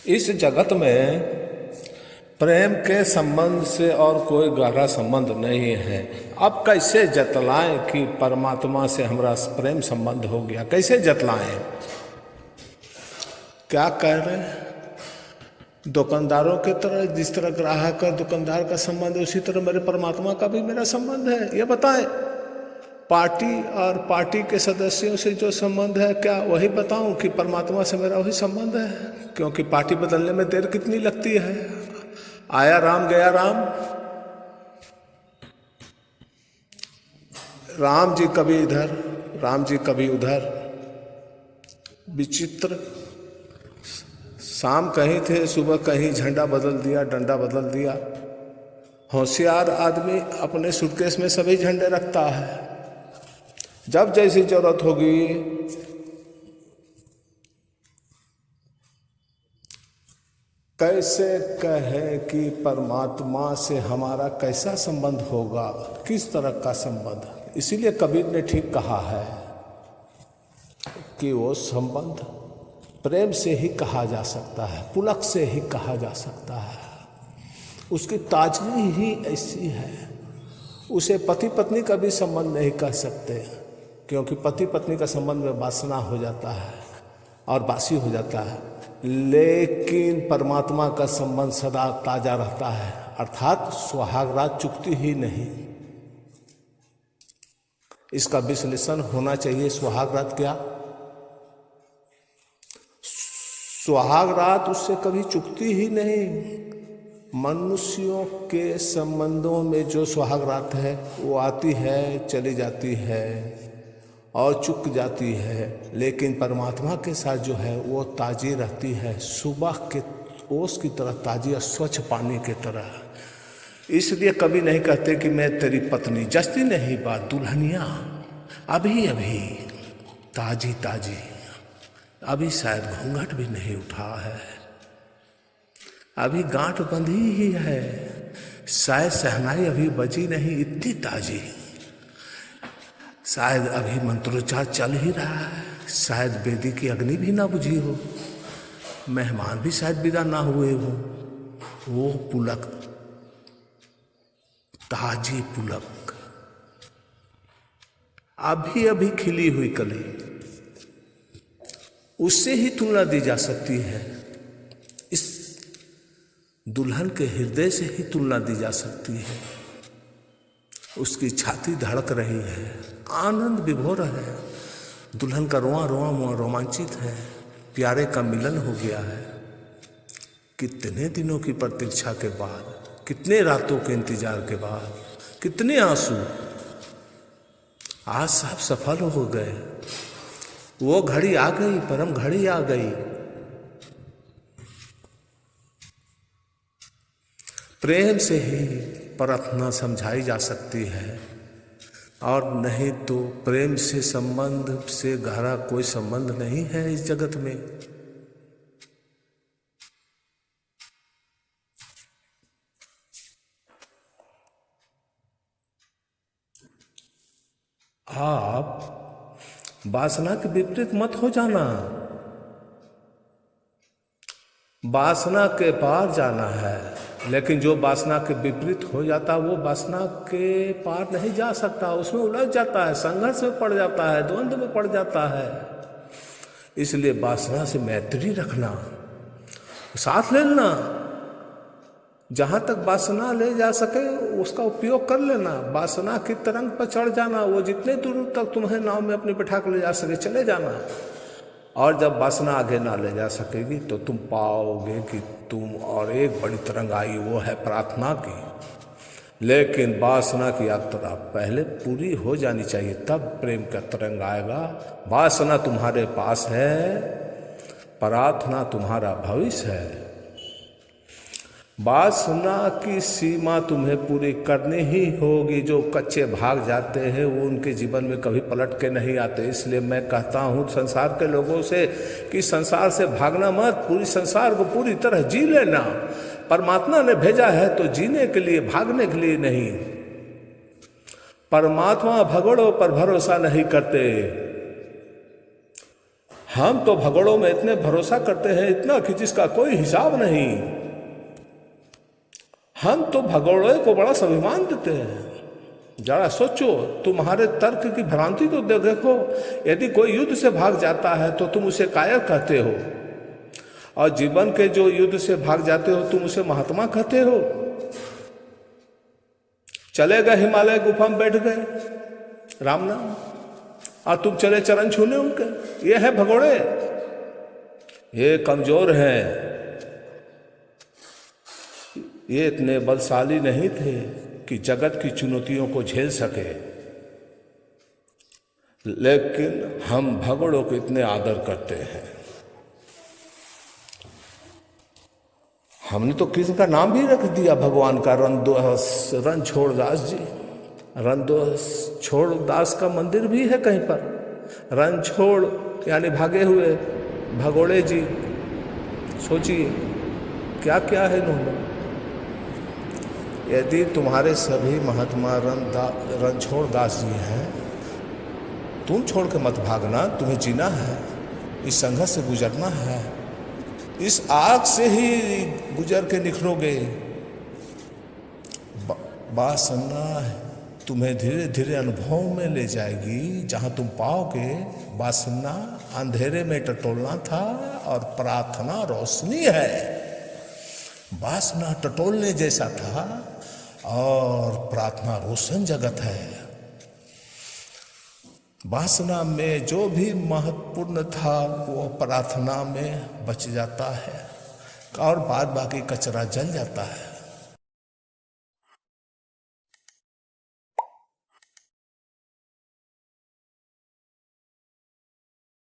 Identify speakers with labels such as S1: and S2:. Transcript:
S1: इस जगत में प्रेम के संबंध से और कोई गहरा संबंध नहीं है। अब कैसे जतलाएं कि परमात्मा से हमारा प्रेम संबंध हो गया? कैसे जतलाएं? क्या कह रहे हैं? दुकानदारों की तरह, जिस तरह ग्राहक और दुकानदार का संबंध है उसी तरह मेरे परमात्मा का भी मेरा संबंध है। ये बताएं, पार्टी और पार्टी के सदस्यों से जो संबंध है क्या वही बताऊं कि परमात्मा से मेरा वही संबंध है? क्योंकि पार्टी बदलने में देर कितनी लगती है। आया राम गया राम। राम जी कभी इधर, राम जी कभी उधर। विचित्र। शाम कहीं थे, सुबह कहीं, झंडा बदल दिया, डंडा बदल दिया। होशियार आदमी अपने सूटकेस में सभी झंडे रखता है। जब जैसी जरूरत होगी कैसे कहे कि परमात्मा से हमारा कैसा संबंध होगा, किस तरह का संबंध। इसीलिए कबीर ने ठीक कहा है कि वो संबंध प्रेम से ही कहा जा सकता है, पुलक से ही कहा जा सकता है। उसकी ताजगी ही ऐसी है। उसे पति पत्नी का भी संबंध नहीं कह सकते, क्योंकि पति पत्नी का संबंध में वासना हो जाता है और बासी हो जाता है। लेकिन परमात्मा का संबंध सदा ताजा रहता है, अर्थात सुहागरात चुकती ही नहीं। इसका विश्लेषण होना चाहिए। सुहागरात क्या? सुहागरात उससे कभी चुकती ही नहीं। मनुष्यों के संबंधों में जो सुहागरात है वो आती है, चली जाती है और चुक जाती है, लेकिन परमात्मा के साथ जो है वो ताजी रहती है, सुबह के ओस की तरह ताजी और स्वच्छ पानी की तरह। इसलिए कभी नहीं कहते कि मैं तेरी पत्नी, जस्ती नहीं बात, दुल्हनिया अभी अभी ताजी ताजी, अभी शायद घूंघट भी नहीं उठा है, अभी गांठ बंधी ही है, शायद सहनाई अभी बजी नहीं, इतनी ताजी, शायद अभी मंत्रोच्चार चल ही रहा है, शायद वेदी की अग्नि भी ना बुझी हो, मेहमान भी शायद विदा ना हुए हो। वो पुलक, ताजी पुलक, अभी अभी खिली हुई कली, उससे ही तुलना दी जा सकती है। इस दुल्हन के हृदय से ही तुलना दी जा सकती है। उसकी छाती धड़क रही है, आनंद विभोर है, दुल्हन का रोआ रोआ रोमांचित है, प्यारे का मिलन हो गया है। कितने दिनों की प्रतीक्षा के बाद, कितने रातों के इंतजार के बाद, कितने आंसू, आज सब सफल हो गए। वो घड़ी आ गई, परम घड़ी आ गई। प्रेम से ही प्रार्थना समझाई जा सकती है, और नहीं तो प्रेम से संबंध से गहरा कोई संबंध नहीं है इस जगत में। आप वासना के विपरीत मत हो जाना। वासना के पार जाना है, लेकिन जो वासना के विपरीत हो जाता है वो वासना के पार नहीं जा सकता, उसमें उलझ जाता है, संघर्ष में पड़ जाता है, द्वंद्व में पड़ जाता है। इसलिए वासना से मैत्री रखना, साथ ले लेना, जहाँ तक वासना ले जा सके उसका उपयोग कर लेना। वासना की तरंग पर चढ़ जाना, वो जितने दूर तक तुम्हें नाव में अपने बिठा कर ले जा सके चले जाना। और जब वासना आगे ना ले जा सकेगी तो तुम पाओगे कि तुम और एक बड़ी तरंग आई, वो है प्रार्थना की। लेकिन वासना की यात्रा पहले पूरी हो जानी चाहिए, तब प्रेम का तरंग आएगा। वासना तुम्हारे पास है, प्रार्थना तुम्हारा भविष्य है। वासना की सीमा तुम्हें पूरी करनी ही होगी। जो कच्चे भाग जाते हैं वो उनके जीवन में कभी पलट के नहीं आते। इसलिए मैं कहता हूँ संसार के लोगों से कि संसार से भागना मत, पूरी संसार को पूरी तरह जी लेना। परमात्मा ने भेजा है तो जीने के लिए, भागने के लिए नहीं। परमात्मा भगोड़ों पर भरोसा नहीं करते। हम तो भगोड़ों में इतने भरोसा करते हैं इतना कि जिसका कोई हिसाब नहीं। हम तो भगोड़े को बड़ा स्वाभिमान देते हैं। जरा सोचो, तुम्हारे तर्क की भ्रांति तो देखो। यदि कोई युद्ध से भाग जाता है तो तुम उसे कायर कहते हो, और जीवन के जो युद्ध से भाग जाते हो तुम उसे महात्मा कहते हो। चले गए हिमालय गुफा में बैठ गए राम नाम, और तुम चले चरण छूने उनके। ये है भगोड़े, ये कमजोर हैं, ये इतने बलशाली नहीं थे कि जगत की चुनौतियों को झेल सके। लेकिन हम भगोड़ों को इतने आदर करते हैं। हमने तो कृष्ण का नाम भी रख दिया भगवान का, रणछोड़ दास जी। रणछोड़ दास का मंदिर भी है कहीं पर। रणछोड़ यानी भागे हुए भगोड़े जी। सोचिए क्या क्या है इन्होंने। यदि तुम्हारे सभी महात्मा रणछोड़ दास जी हैं, तुम छोड़ के मत भागना। तुम्हें जीना है, इस संघर्ष से गुजरना है, इस आग से ही गुजर के निखरोगे। वासना तुम्हें धीरे धीरे अनुभव में ले जाएगी, जहां तुम पाओगे वासना अंधेरे में टटोलना था और प्रार्थना रोशनी है। वासना टटोलने जैसा था और प्रार्थना रोशन जगत है। वासना में जो भी महत्वपूर्ण था वो प्रार्थना में बच जाता है, और बाद बाकी कचरा जल जाता है।